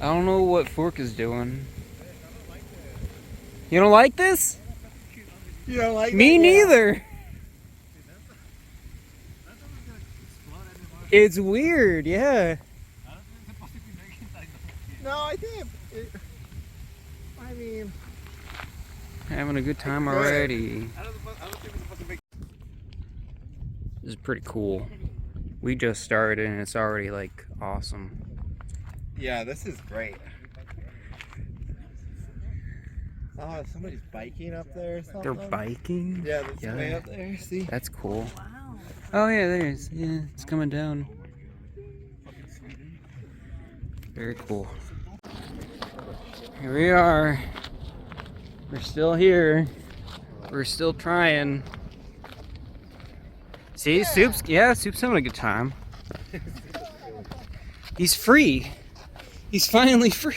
I don't know what Fork is doing. You don't like this? You don't like Me that? neither. It's weird, yeah. No, I think. I mean. Having a good time already. This is pretty cool. We just started and it's already like awesome. Yeah, this is great. Oh, somebody's biking up there or something. They're biking? Yeah, there's way up there. See? That's cool. Oh yeah, there it is. Yeah, it's coming down. Very cool. Here we are. We're still here. We're still trying. See, Soup's having a good time. He's free. He's finally free.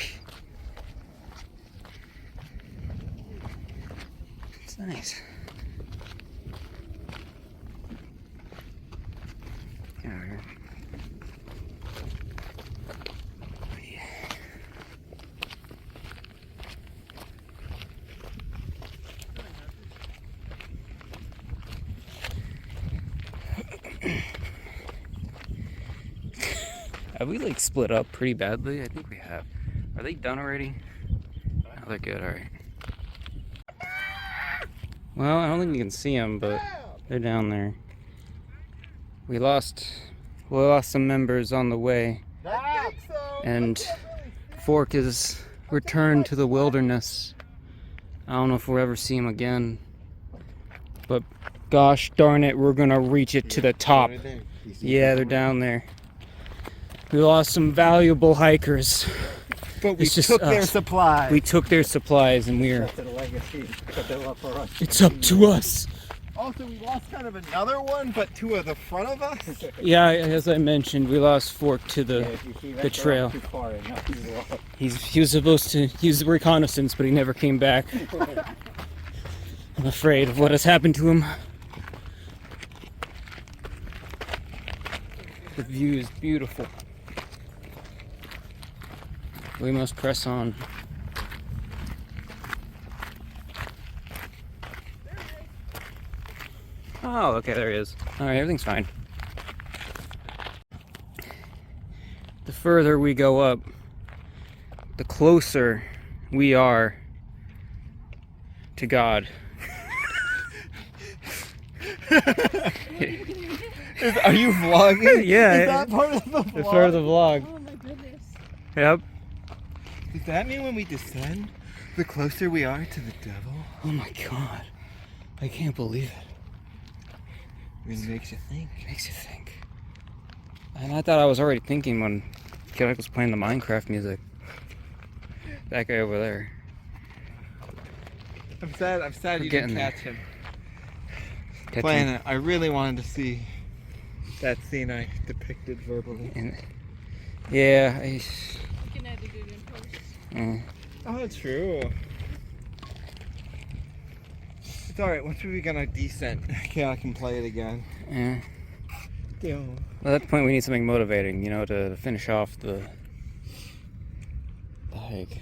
It's nice. Get over here. Have we like split up pretty badly? I think we have. Are they done already? Oh, they're good. All right. Well, I don't think you can see them, but they're down there. We lost some members on the way, and Fork is returned to the wilderness. I don't know if we'll ever see him again, but gosh darn it, we're gonna reach it to the top. Yeah, they're down there. We lost some valuable hikers. But we took their supplies. We took their supplies and we're... It's up to us. Also, we lost kind of another one, but two of the front of us. Yeah, as I mentioned, we lost Fork to the trail. He was supposed to use reconnaissance, but he never came back. I'm afraid of what has happened to him. The view is beautiful. We must press on. Oh, okay, there he is. Alright, everything's fine. The further we go up, the closer we are to God. Are you vlogging? Yeah. Is that part of the vlog? It's part of the vlog. Oh my goodness. Yep. Does that mean when we descend, the closer we are to the devil? Oh my god. I can't believe it. It makes you think. Makes you think. And I thought I was already thinking when Kenneth was playing the Minecraft music. That guy over there. I'm sad you didn't catch him Playing it. I really wanted to see that scene I depicted verbally. And, yeah, Oh, true. It's alright, once we begin our descent, okay, I can play it again. Yeah. Yeah. Well, at that point, we need something motivating, you know, to finish off the hike.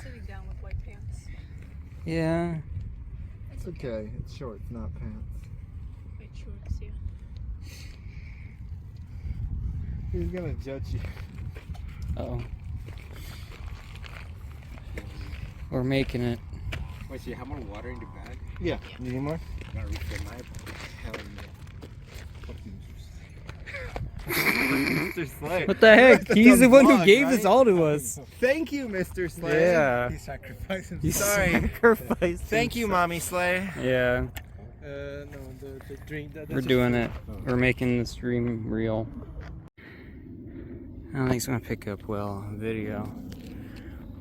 Sitting down with white pants. Yeah. It's okay, it's shorts, not pants. White shorts, yeah. He's gonna judge you. Uh-oh. We're making it. Wait, so you have more water in your bag? Yeah. You need more? Not refill my hell Mr. Slay. What the heck? He's the one who gave this all to us. Thank you, Mr. Slay. Yeah. He sacrificed himself. He's Sorry. sacrificed. Thank you, Mommy Slay. Yeah. No, the drink. We're doing it. We're making the stream real. I don't think it's gonna pick up well on video.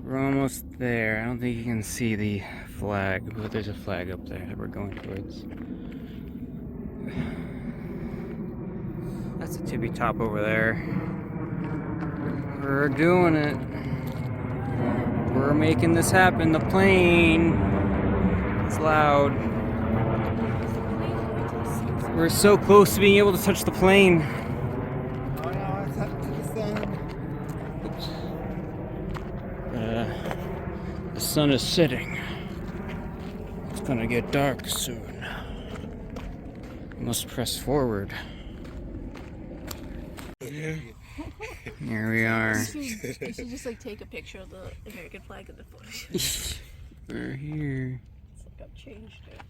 We're almost there. I don't think you can see the flag, but there's a flag up there that we're going towards. That's the tippy top over there. We're doing it. We're making this happen. The plane. It's loud. We're so close to being able to touch the plane. Oh no, it's up to the sun. The sun is setting. It's gonna get dark soon. We must press forward. Here we are. You should just like take a picture of the American flag in the photo. We're here. It's like I've changed it.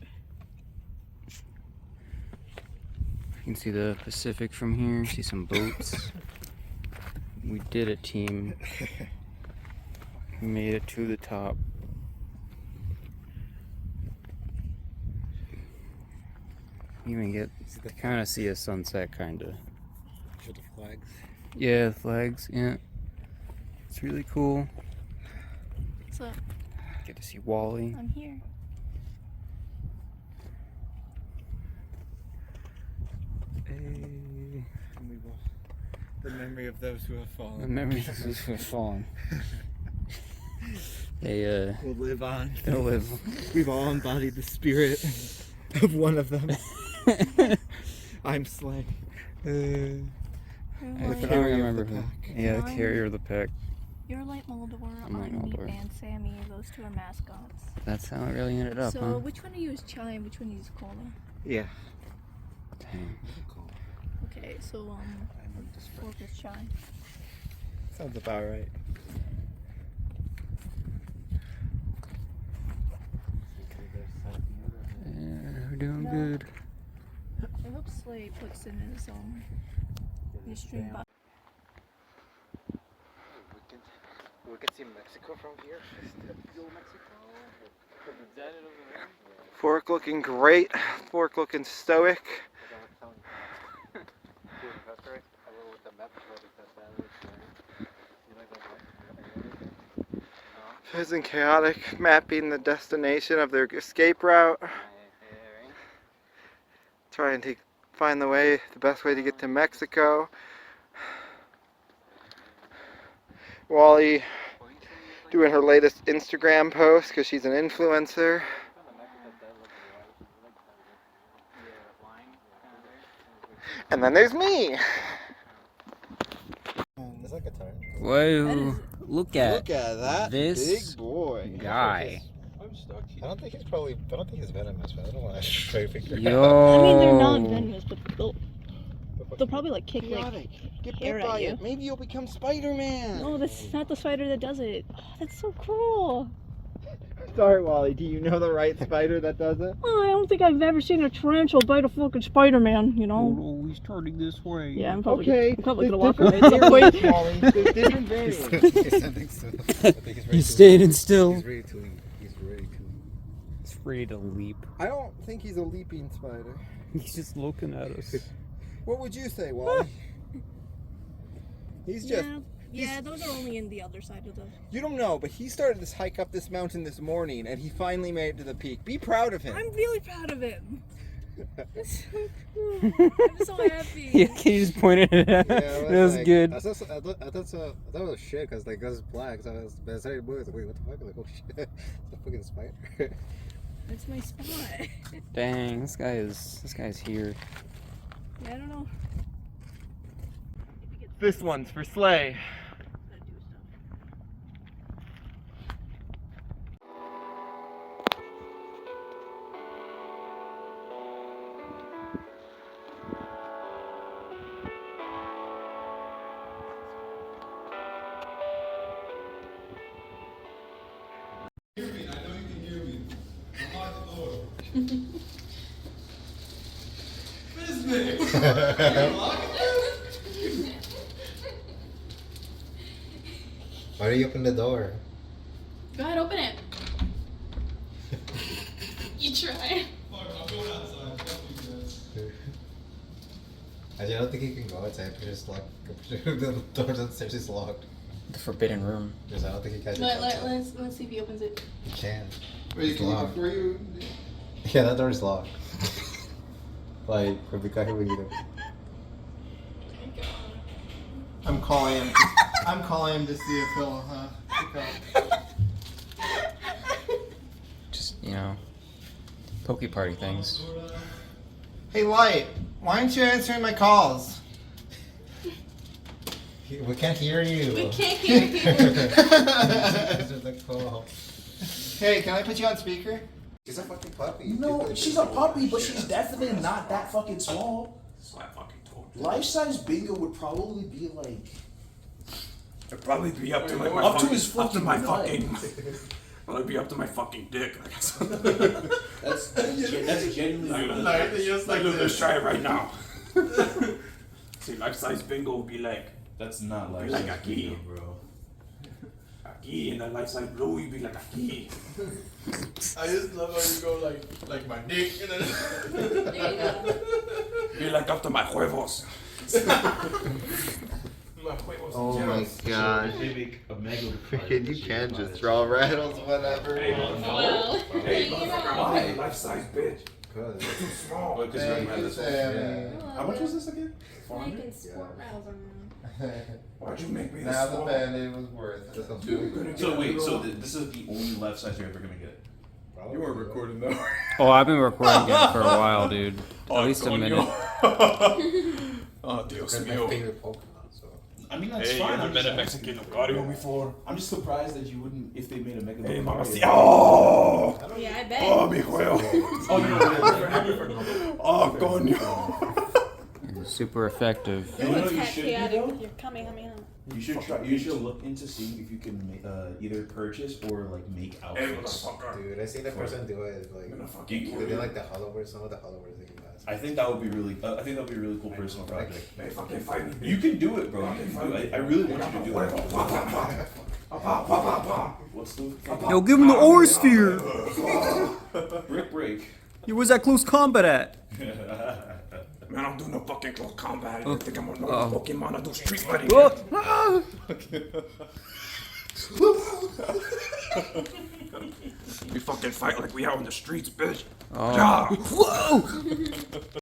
You can see the Pacific from here. See some boats. We did it, team. We made it to the top. You even get to kind of see a sunset, kind of. For the flags. Yeah, the flags. Yeah, it's really cool. So Get to see Wally. I'm here. Hey. The memory of those who have The fallen. memories of those who have fallen. They will live on. they'll live. We've all embodied the spirit of one of them. I'm Slay. I You're don't like, remember the who. pack. Yeah, the Mine. carrier of the pack. you're like Moldor, I'm like I'm Meep Moldor. and Sammy. Those two are mascots. That's how it really ended up, So huh? which one of you is Chime? Which one is Cola? Yeah. Dang. Okay, so fourth is Chime. Sounds about right. Yeah, we're doing No. good. I hope Slay puts in his stream box. We can see Mexico from here. Fork looking great. Fork looking stoic. Fizz and Chaotic mapping the destination of their escape route. Trying to find the best way to get to Mexico. Wally doing her latest Instagram post because she's an influencer. And then there's me. It's like a tire. Whoa! Look at that this big boy. guy. I don't think he's venomous, but I don't want to try to figure Yo. I mean, they're not venomous, but they'll probably like kick like Chaotic. Get hair bit at by you. it. Maybe you'll become Spider-Man. No, that's not the spider that does it. Oh, that's so cool. Sorry, Wally. Do you know the right spider that does it? Oh, I don't think I've ever seen a tarantula bite a fucking Spider-Man, you know? Oh, he's starting this way. Yeah, I'm probably, Okay. I'm probably there's gonna walk different away at some variants, point. Wally. There's different variants. He's standing still. He's ready to leave. He's ready to leap. I don't think he's a leaping spider. He's just looking at us. What would you say, Wally? He's just... Yeah, those are only in the other side of the... You don't know, but he started this hike up this mountain this morning, and he finally made it to the peak. Be proud of him. I'm really proud of him. That's so cool. I'm so happy. Yeah, he just pointed it out. Yeah, That was like, good. I thought it was shit because like it was black. So I started moving. Wait, what the fuck? Like, oh shit, it's a fucking spider. That's my spot. Dang, this guy is here. Yeah, I don't know. This one's for Slay. Why do you open the door? Go ahead, open it. You try. I don't think you can go outside. Just locked. The door downstairs is locked. The forbidden room. Because I don't think you can. Let's see if he opens it. You can. Wait, It's can you, locked. before you... Yeah, that door is locked. Like, I'm calling him. I'm calling him to see if he'll, Just, pokey party things. Hey, Light, why aren't you answering my calls? we can't hear you. We can't hear you. This is the call. Hey, can I put you on speaker? She's a fucking puppy. No, she's a puppy, but she's definitely not that fucking small. So I fucking told you. Life size Bingo would probably be like It'd probably be up to my up to fucking, his up to my fucking fucking. Well, it'd be up to my fucking dick. I guess. that's genuinely Let's try it right now. See, life size Bingo would be like That's not Be life like size a key. Bingo, bro. aquí, and then life size Blue, you'd be like aquí. I just love how you go like my dick and then. There you go. Be like up to my huevos. Oh my god. Freaking, you can just draw rattles whenever. Well, Hey, you know. why? Life size bitch. Good. It's too small. Because you Thank had you, this one. Sammy. How much was this again? Making sport rattles around. Why'd you make me this Now the small? band-aid was worth it. So wait, so this is the only left size you're ever gonna get? You weren't recording though. Oh, I've been recording it for a while, dude. At least a minute. Oh, Dios That's my mío. favorite Pokemon. So. I mean that's Hey, you fine. ever I'm met just a Mexican Lucario before? I'm just surprised that you wouldn't if they made a Mega Hey, Man. mama, see. Oh! Yeah, I bet. Oh, mi juego. Oh, you know, Oh, coño. Super effective. you know what you Heck, should do yeah, though? you're coming, I mean. You should try. You should look into seeing if you can either purchase or like make Hey, outfits. motherfucker. Dude, I seen that person do it. I'm gonna Like, fucking kill they did you. like the hollowers, some of the hollowers that you guys. I think that would be really. I think that would be a really cool personal Like, project. They fucking fight me. You can do it, bro. You can do it. I really want you to do it. What's the? Yo, give him the aura sphere. Brick break. Yo, where's that close combat at? Man, I don't do no fucking close combat. You think I'm a normal Pokemon? I do street fighting. Oh, We fucking fight like we out in the streets, bitch. oh. Yeah. Whoa!